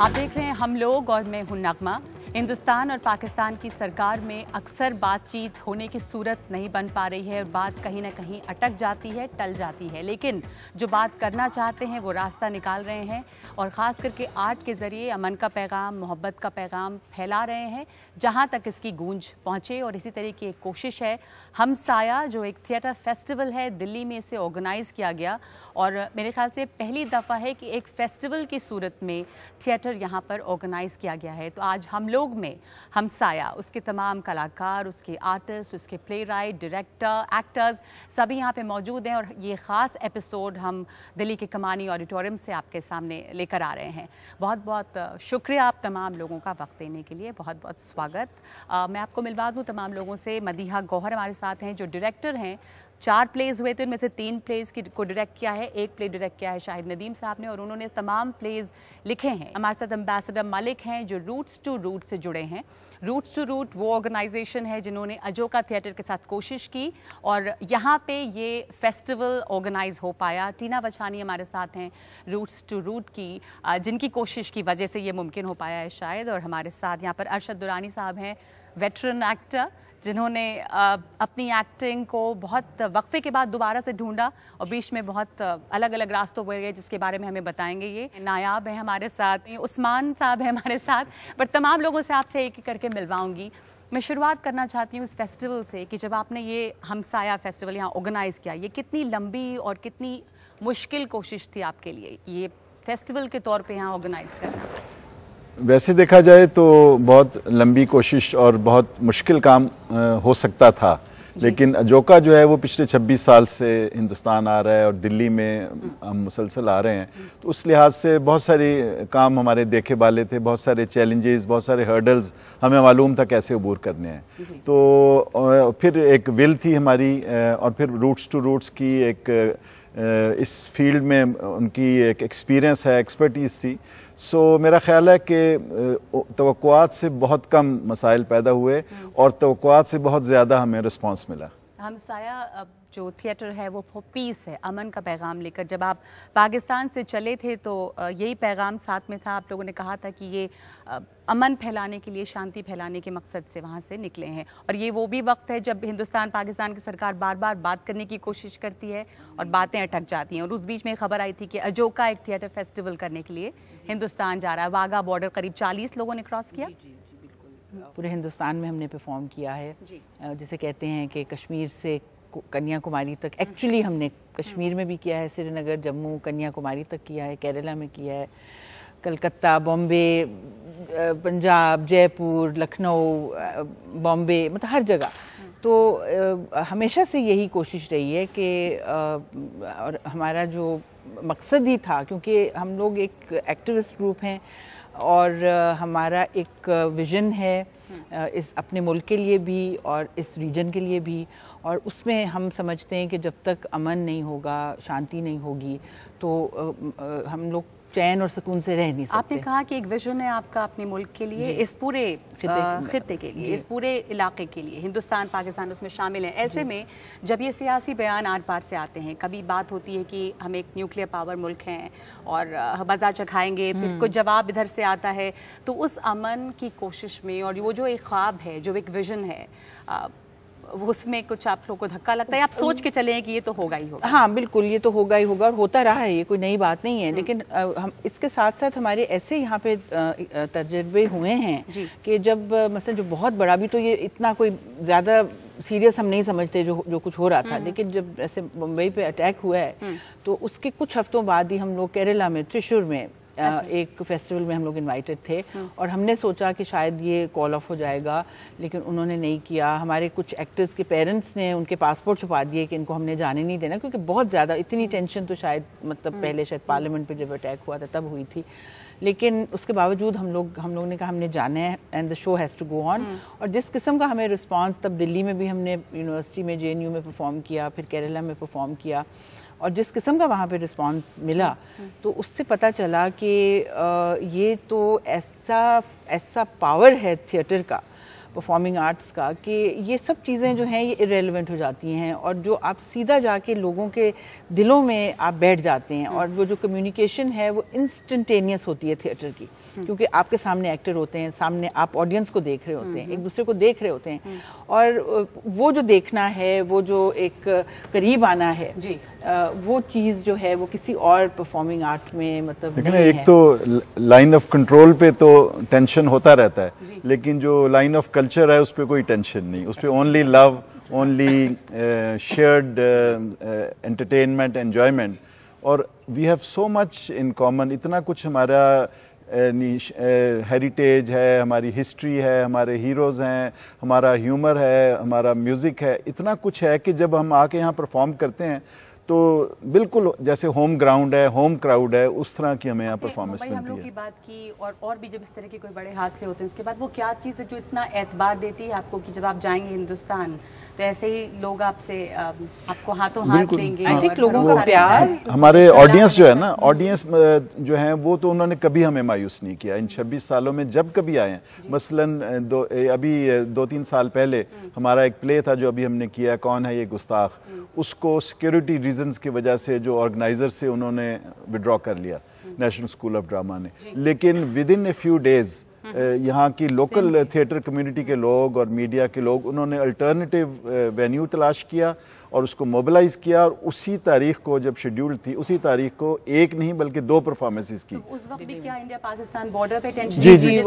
आप देख रहे हैं हम लोग और मैं हूं नगमा। हिंदुस्तान और पाकिस्तान की सरकार में अक्सर बातचीत होने की सूरत नहीं बन पा रही है और बात कहीं ना कहीं अटक जाती है, टल जाती है। लेकिन जो बात करना चाहते हैं वो रास्ता निकाल रहे हैं और ख़ास करके आर्ट के ज़रिए अमन का पैगाम, मोहब्बत का पैगाम फैला रहे हैं जहां तक इसकी गूंज पहुंचे। और इसी तरह की एक कोशिश है हमसाया, जो एक थिएटर फेस्टिवल है, दिल्ली में इसे ऑर्गेनाइज़ किया गया और मेरे ख्याल से पहली दफ़ा है कि एक फेस्टिवल की सूरत में थिएटर यहाँ पर ऑर्गेनाइज़ किया गया है। तो आज हम लोग में हमसाया, उसके तमाम कलाकार, उसके आर्टिस्ट, उसके प्ले राइट, डायरेक्टर, एक्टर्स सभी यहाँ पे मौजूद हैं और ये ख़ास एपिसोड हम दिल्ली के कमानी ऑडिटोरियम से आपके सामने लेकर आ रहे हैं। बहुत बहुत शुक्रिया आप तमाम लोगों का वक्त देने के लिए, बहुत बहुत स्वागत। मैं आपको मिलवा दूँ तमाम लोगों से। मदीहा गौहर हमारे साथ हैं जो डायरेक्टर हैं। 4 प्लेज हुए थे, उनमें से 3 प्लेज को डायरेक्ट किया है, 1 प्ले डायरेक्ट किया है शाहिद नदीम साहब ने और उन्होंने तमाम प्लेज लिखे हैं। हमारे साथ एम्बेसडर मलिक हैं जो रूट्स टू रूट से जुड़े हैं। रूट्स टू रूट वो ऑर्गेनाइजेशन है जिन्होंने अजोका थिएटर के साथ कोशिश की और यहाँ पे ये फेस्टिवल ऑर्गेनाइज हो पाया। टीना बछानी हमारे साथ हैं रूट्स टू रूट की, जिनकी कोशिश की वजह से ये मुमकिन हो पाया है शायद। और हमारे साथ यहाँ पर अरशद दुरानी साहब हैं, वेटरन एक्टर, जिन्होंने अपनी एक्टिंग को बहुत वक्फे के बाद दोबारा से ढूंढा और बीच में बहुत अलग अलग रास्तों पर गए, जिसके बारे में हमें बताएंगे। ये नायाब है हमारे साथ, उस्मान साहब है हमारे साथ, पर तमाम लोगों से आपसे एक एक करके मिलवाऊंगी। मैं शुरुआत करना चाहती हूँ इस फेस्टिवल से कि जब आपने ये हमसाया फेस्टिवल यहाँ ऑर्गेनाइज़ किया, ये कितनी लंबी और कितनी मुश्किल कोशिश थी आपके लिए ये फेस्टिवल के तौर पर यहाँ ऑर्गेनाइज़ करना? वैसे देखा जाए तो बहुत लंबी कोशिश और बहुत मुश्किल काम हो सकता था, लेकिन अजोका जो है वो पिछले 26 साल से हिंदुस्तान आ रहा है और दिल्ली में हम मुसलसल आ रहे हैं, तो उस लिहाज से बहुत सारे काम हमारे देखे वाले थे, बहुत सारे चैलेंजेस, बहुत सारे हर्डल्स हमें मालूम था कैसे अबूर करने हैं। तो फिर एक विल थी हमारी और फिर रूट्स टू रूट्स की एक इस फील्ड में उनकी एक एक्सपीरियंस है, एक्सपर्टीज़ थी। सो मेरा ख्याल है कि तवक्कुआत से बहुत कम मसाइल पैदा हुए और तवक्कुआत से बहुत ज़्यादा हमें रिस्पांस मिला। हमसाया जो थिएटर है वो पीस है, अमन का पैगाम लेकर। जब आप पाकिस्तान से चले थे तो यही पैगाम साथ में था। आप लोगों ने कहा था कि ये अमन फैलाने के लिए, शांति फैलाने के मकसद से वहाँ से निकले हैं और ये वो भी वक्त है जब हिंदुस्तान पाकिस्तान की सरकार बार बार बात करने की कोशिश करती है और बातें अटक जाती हैं। और उस बीच में खबर आई थी कि अजोका एक थिएटर फेस्टिवल करने के लिए हिंदुस्तान जा रहा है। वाघा बॉर्डर करीब 40 लोगों ने क्रॉस किया। पूरे हिंदुस्तान में हमने परफॉर्म किया है, जिसे कहते हैं कि कश्मीर से कन्याकुमारी तक। एक्चुअली हमने कश्मीर में भी किया है, श्रीनगर, जम्मू, कन्याकुमारी तक किया है, केरला में किया है, कलकत्ता, बॉम्बे, पंजाब, जयपुर, लखनऊ, बॉम्बे, मतलब हर जगह। तो हमेशा से यही कोशिश रही है कि और हमारा जो मकसद ही था, क्योंकि हम लोग एक एक्टिविस्ट ग्रुप हैं और हमारा एक विज़न है इस अपने मुल्क के लिए भी और इस रीजन के लिए भी, और उसमें हम समझते हैं कि जब तक अमन नहीं होगा, शांति नहीं होगी, तो हम लोग चैन और सुकून से रह नहीं सकते। आपने कहा कि एक विजन है आपका अपने मुल्क के लिए, इस पूरे खित्ते के लिए, इस पूरे इलाके के लिए। हिंदुस्तान पाकिस्तान उसमें शामिल है। ऐसे में जब ये सियासी बयान आर पार से आते हैं, कभी बात होती है कि हम एक न्यूक्लियर पावर मुल्क हैं और मज़ा चखाएंगे, फिर कुछ जवाब इधर से आता है, तो उस अमन की कोशिश में और वो जो एक ख्वाब है, जो एक विजन है, उसमें कुछ आप लोगों को धक्का लगता है? आप सोच के चले हैं कि ये तो होगा ही होगा? हाँ बिल्कुल, ये तो होगा ही होगा और होता रहा है, ये कोई नई बात नहीं है। लेकिन हम इसके साथ साथ हमारे ऐसे यहाँ पे तजर्बे हुए हैं कि जब मसलन जो बहुत बड़ा, भी तो ये इतना कोई ज़्यादा सीरियस हम नहीं समझते जो कुछ हो रहा था, लेकिन जब ऐसे मुंबई पे अटैक हुआ है तो उसके कुछ हफ्तों बाद ही हम लोग केरला में, त्रिशूर में एक फेस्टिवल में हम लोग इनवाइटेड थे और हमने सोचा कि शायद ये कॉल ऑफ हो जाएगा, लेकिन उन्होंने नहीं किया। हमारे कुछ एक्टर्स के पेरेंट्स ने उनके पासपोर्ट छुपा दिए कि इनको हमने जाने नहीं देना, क्योंकि बहुत ज़्यादा इतनी टेंशन तो शायद मतलब पहले शायद पार्लियामेंट पे जब अटैक हुआ था तब हुई थी। लेकिन उसके बावजूद हम लोग ने कहा हमने जाना है and the show has to go on. और जिस किस्म का हमें रिस्पांस, तब दिल्ली में भी हमने यूनिवर्सिटी में JNU में परफॉर्म किया, फिर केरला में परफॉर्म किया, और जिस किस्म का वहाँ पे रिस्पांस मिला तो उससे पता चला कि ये तो ऐसा पावर है थिएटर का परफॉर्मिंग आर्ट्स का कि ये सब चीज़ें जो हैं ये इरेलेवेंट हो जाती हैं और जो आप सीधा जाके लोगों के दिलों में आप बैठ जाते हैं और वो जो कम्युनिकेशन है वो इंस्टेंटेनियस होती है थिएटर की, क्योंकि आपके सामने एक्टर होते हैं, सामने आप ऑडियंस को देख रहे होते हैं, एक दूसरे को देख रहे होते हैं और वो जो देखना है, वो जो एक करीब आना है जी, वो चीज़ जो है वो किसी और परफॉर्मिंग आर्ट में मतलब लेकिन एक तो लाइन ऑफ कंट्रोल पे तो टेंशन होता रहता है, लेकिन जो लाइन ऑफ कल्चर है उस पर कोई टेंशन नहीं, उस पर only love, only shared entertainment, enjoyment. और we have so much in common, इतना कुछ हमारा हेरिटेज है, हमारी हिस्ट्री है, हमारे हीरोज़ हैं, हमारा ह्यूमर है, हमारा म्यूज़िक है, इतना कुछ है कि जब हम आके यहाँ परफॉर्म करते हैं तो बिल्कुल जैसे होम ग्राउंड है, होम क्राउड है, उस तरह की हमें यहाँ परफॉर्मेंस मिलती है। हम लोग की बात की और भी जब इस तरह के कोई बड़े हादसे होते हैं उसके बाद वो क्या चीज़ है जो इतना एतबार देती है आपको कि जब आप जाएंगे हिंदुस्तान तो ऐसे ही लोग आपसे आपको हाथों हाथ लेंगे? आई थिंक लोगों का प्यार, हमारे ऑडियंस जो है ना, ऑडियंस जो है वो तो उन्होंने कभी हमें मायूस नहीं किया इन 26 सालों में, जब कभी आए हैं। मसलन अभी 2-3 साल पहले हमारा एक प्ले था जो अभी हमने किया, कौन है ये गुस्ताख, उसको सिक्योरिटी रीजंस की वजह से जो ऑर्गेनाइजर से उन्होंने विड्रॉ कर लिया नेशनल स्कूल ऑफ ड्रामा ने, लेकिन with in a few days यहाँ की लोकल थिएटर कम्युनिटी के लोग और मीडिया के लोग, उन्होंने अल्टरनेटिव वेन्यू तलाश किया और उसको मोबिलाइज किया और उसी तारीख को जब शेड्यूल थी उसी तारीख को एक नहीं बल्कि 2 परफॉर्मेंसेस की। तो उस वक्त भी क्या इंडिया पाकिस्तान बॉर्डर पे टेंशन जी जी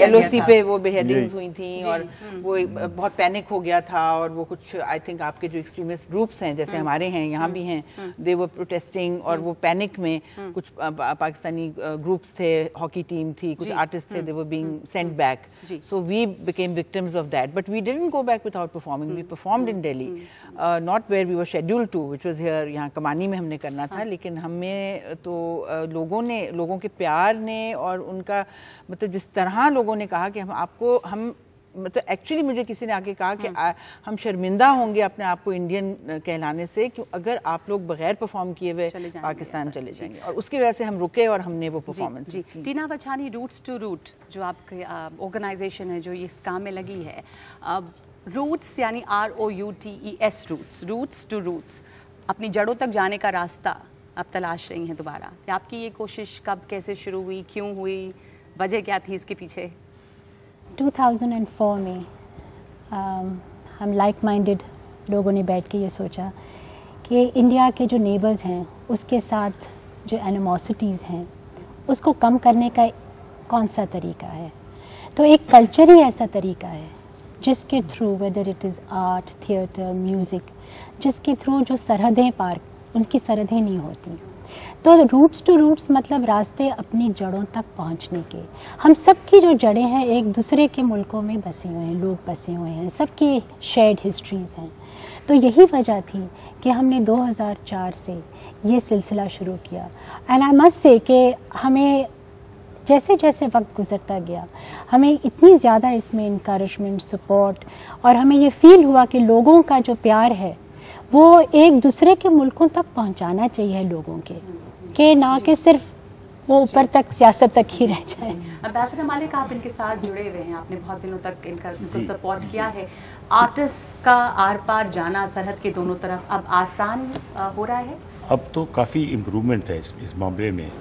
LOC पे वो बेहेडिंग्स हुई थी और वो बहुत पैनिक हो गया था और वो कुछ आई थिंक आपके जो एक्सट्रीमिस्ट ग्रुप्स हैं जैसे हमारे हैं यहाँ भी हैं, दे वर प्रोटेस्टिंग और वो पैनिक में कुछ पाकिस्तानी ग्रुप्स थे, हॉकी टीम थी, कुछ आर्टिस्ट थे, they were being sent back, so we became victims of that, but we didn't go back without performing, we performed in Delhi, not where we were scheduled to, which was here, यहाँ कमानी में हमने करना था, लेकिन हमें तो लोगों के प्यार ने और उनका मतलब जिस तरह लोगों ने कहा कि हम मतलब एक्चुअली मुझे किसी ने आके कहा कि हम शर्मिंदा होंगे अपने आप को इंडियन कहलाने से क्यों अगर आप लोग बगैर परफॉर्म किए हुए पाकिस्तान चले जाएंगे, और उसकी वजह से हम रुके और हमने वो परफॉर्मेंस की। टीना वछानी, रूट्स टू रूट जो आपके ऑर्गेनाइजेशन है जो इस काम में लगी है, रूट्स यानी ROUTES, रूट्स टू रूट्स, अपनी जड़ों तक जाने का रास्ता आप तलाश रही हैं दोबारा। आपकी ये कोशिश कब कैसे शुरू हुई, क्यों हुई, वजह क्या थी इसके पीछे? 2004 में हम लाइक माइंडेड लोगों ने बैठ के ये सोचा कि इंडिया के जो नेबर्स हैं उसके साथ जो एनिमोसिटीज़ हैं उसको कम करने का कौन सा तरीका है। तो एक कल्चर ही ऐसा तरीका है जिसके through whether it is art, theatre, music, जिसके थ्रू जो सरहदें पार, उनकी सरहदें नहीं होती। तो रूट्स टू रूट्स मतलब रास्ते अपनी जड़ों तक पहुंचने के। हम सब की जो जड़ें हैं एक दूसरे के मुल्कों में बसे हुए हैं, लोग बसे हुए हैं, सबकी शेयर्ड हिस्ट्रीज़ हैं। तो यही वजह थी कि हमने 2004 से ये सिलसिला शुरू किया। एंड आई मस्ट से कि हमें जैसे जैसे वक्त गुजरता गया हमें इतनी ज़्यादा इसमें इनकरेजमेंट, सपोर्ट, और हमें ये फील हुआ कि लोगों का जो प्यार है वो एक दूसरे के मुल्कों तक पहुंचाना चाहिए लोगों के ना कि सिर्फ वो ऊपर तक सियासत तक ही रह जाए। एम्बेसडर मालिक, आप इनके साथ जुड़े हुए हैं, आपने बहुत दिनों तक इनको सपोर्ट किया है। आर्टिस्ट का आर पार जाना सरहद के दोनों तरफ अब आसान हो रहा है? अब तो काफ़ी इम्प्रूवमेंट है इस मामले में।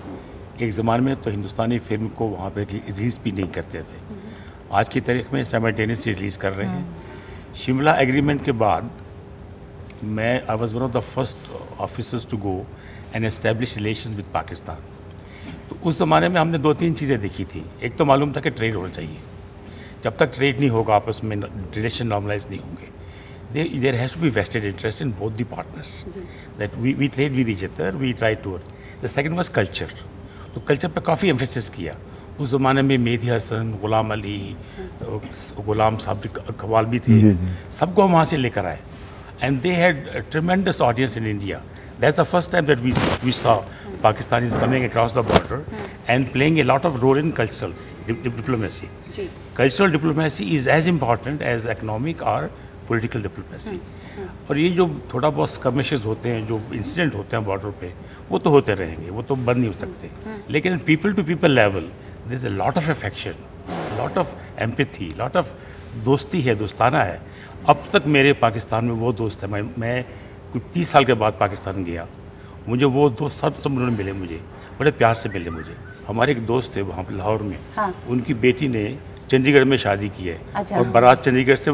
एक ज़माने में तो हिंदुस्तानी फिल्म को वहाँ पे रिलीज़ भी नहीं करते थे, आज की तारीख में साइमल्टेनियसली रिलीज़ कर रहे हैं। शिमला एग्रीमेंट के बाद मैं I was one of the first officers to go and establish relations with Pakistan. तो उस ज़माने में हमने 2-3 चीज़ें देखी थी। एक तो मालूम था कि ट्रेड होना चाहिए, जब तक ट्रेड नहीं होगा आपस में रिलेशन नॉर्मलाइज नहीं होंगे। There has to be vested interest in both the partners, that we trade with each other, we try to. The second was culture. तो कल्चर पर काफ़ी एम्फेसिस किया। उस ज़माने में मेहदी हसन, गुलाम अली, गुलाम साहब कवाल भी थे, सबको वहाँ से लेकर आए। And they had a tremendous audience in India. That's the first time that we saw Pakistanis coming across the border and playing a lot of role in cultural diplomacy. Cultural diplomacy is as important as economic or political diplomacy. और ये जो थोड़ा बहुत skirmishes होते हैं, जो incident होते हैं बॉर्डर पे, वो तो होते रहेंगे, वो तो बंद नहीं हो सकते। लेकिन people to people level, there is a lot of affection, a lot of empathy, lot of दोस्ती है, दोस्ताना है। अब तक मेरे पाकिस्तान में वो दोस्त है, मैं कुछ 30 साल के बाद पाकिस्तान गया, मुझे वो दोस्त सब उन्होंने मिले, मुझे बड़े प्यार से मिले मुझे। हमारे एक दोस्त थे वहाँ पर लाहौर में, हाँ। उनकी बेटी ने चंडीगढ़ में शादी की है। अच्छा। और बारात चंडीगढ़ से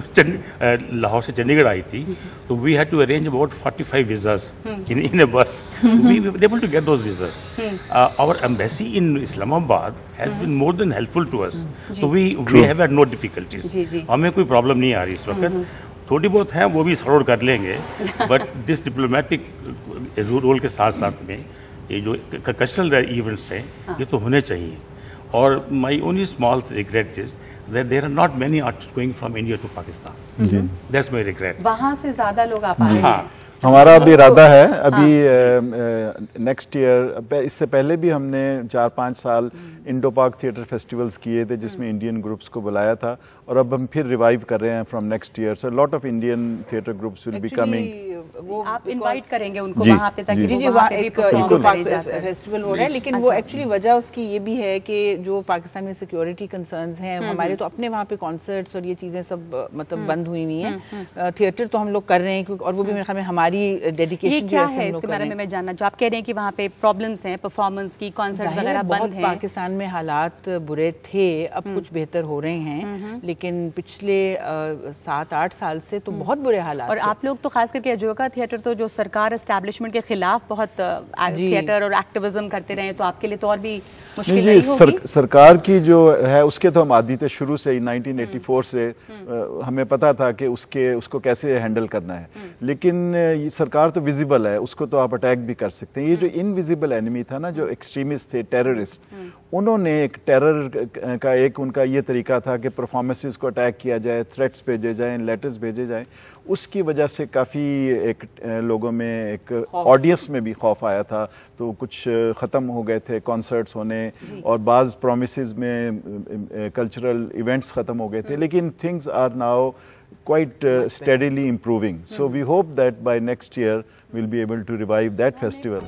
लाहौर से चंडीगढ़ आई थी, तो we had to arrange about 45 visas in a bus. We were able to get those visas. Our embassy in Islamabad has been more than helpful to us. So we have had no difficulties. हमें कोई problem नहीं आ रही इस वक्त, थोड़ी बहुत है वो भी सॉर्ट कर लेंगे, बट दिस डिप्लोमेटिक रोल के साथ साथ में ये जो कल्चरल इवेंट्स हैं ये तो होने चाहिए। और my only small regret is that there are not many artists going from India to Pakistan. That's my regret. वहाँ से ज़्यादा लोग आ पा रहे हैं। हमारा अभी इरादा है, अभी नेक्स्ट ईयर, इससे पहले भी हमने 4-5 साल इंडो पाक थिएटर फेस्टिवल्स किए थे जिसमें इंडियन ग्रुप्स को बुलाया था, और अब हम फिर रिवाइव कर रहे हैं from next year. So lot of Indian theatre groups will be coming. वो आप इनवाइट करेंगे उनको वहाँ पे, ताकि जी वहाँ एक इंडो पाक फेस्टिवल हो रहा है, लेकिन वो एक्चुअली वजह उसकी ये भी है कि जो पाकिस्तान में सिक्योरिटी कंसर्न्स हैं, हमारे तो अपने वहाँ पे कॉन्सर्ट्स और ये चीज़ें सब मतलब बंद हुई हुई हैं। थिएटर तो हम लोग कर रहे हैं, और वो भी मेरे ख्याल में हमारी डेडिकेशन क्या है इसके बारे में मैं जानना, जो आप कह रहे हैं कि वहाँ पे प्रॉब्लम्स हैं परफॉर्मेंस की, कॉन्सर्ट्स वगैरह बंद हैं। पाकिस्तान में हालात बुरे थे, अब कुछ बेहतर हो रहे हैं, लेकिन पिछले 7-8 साल से तो बहुत बुरे हालात। और आप लोग तो खास करके अजोका थिएटर तो जो सरकार एस्टैब्लिशमेंट के खिलाफ बहुत थिएटर और एक्टिविज्म करते रहे, तो आपके लिए तो और भी मुश्किल नहीं होगी। सरकार की जो है उसके तो हम आदी थे शुरू से ही, 1984 से हमें पता था कि उसको कैसे हैंडल करना है, लेकिन ये सरकार तो विजिबल है, उसको तो आप अटैक भी कर सकते हैं। ये जो इनविजिबल एनिमी था ना, जो एक्सट्रीमिस्ट थे, टेररिस्ट, उन्होंने एक टेरर का एक उनका ये तरीका था कि परफॉर्मेंसेस को अटैक किया जाए, थ्रेट्स भेजे जाएं, लेटर्स भेजे जाएं। उसकी वजह से काफ़ी एक लोगों में, एक ऑडियंस में भी खौफ आया था, तो कुछ ख़त्म हो गए थे कॉन्सर्ट्स होने, और बाज़ प्रोमिसेस में कल्चरल इवेंट्स ख़त्म हो गए थे, लेकिन things are now quite steadily improving. So we hope that by next year we'll be able to revive that festival.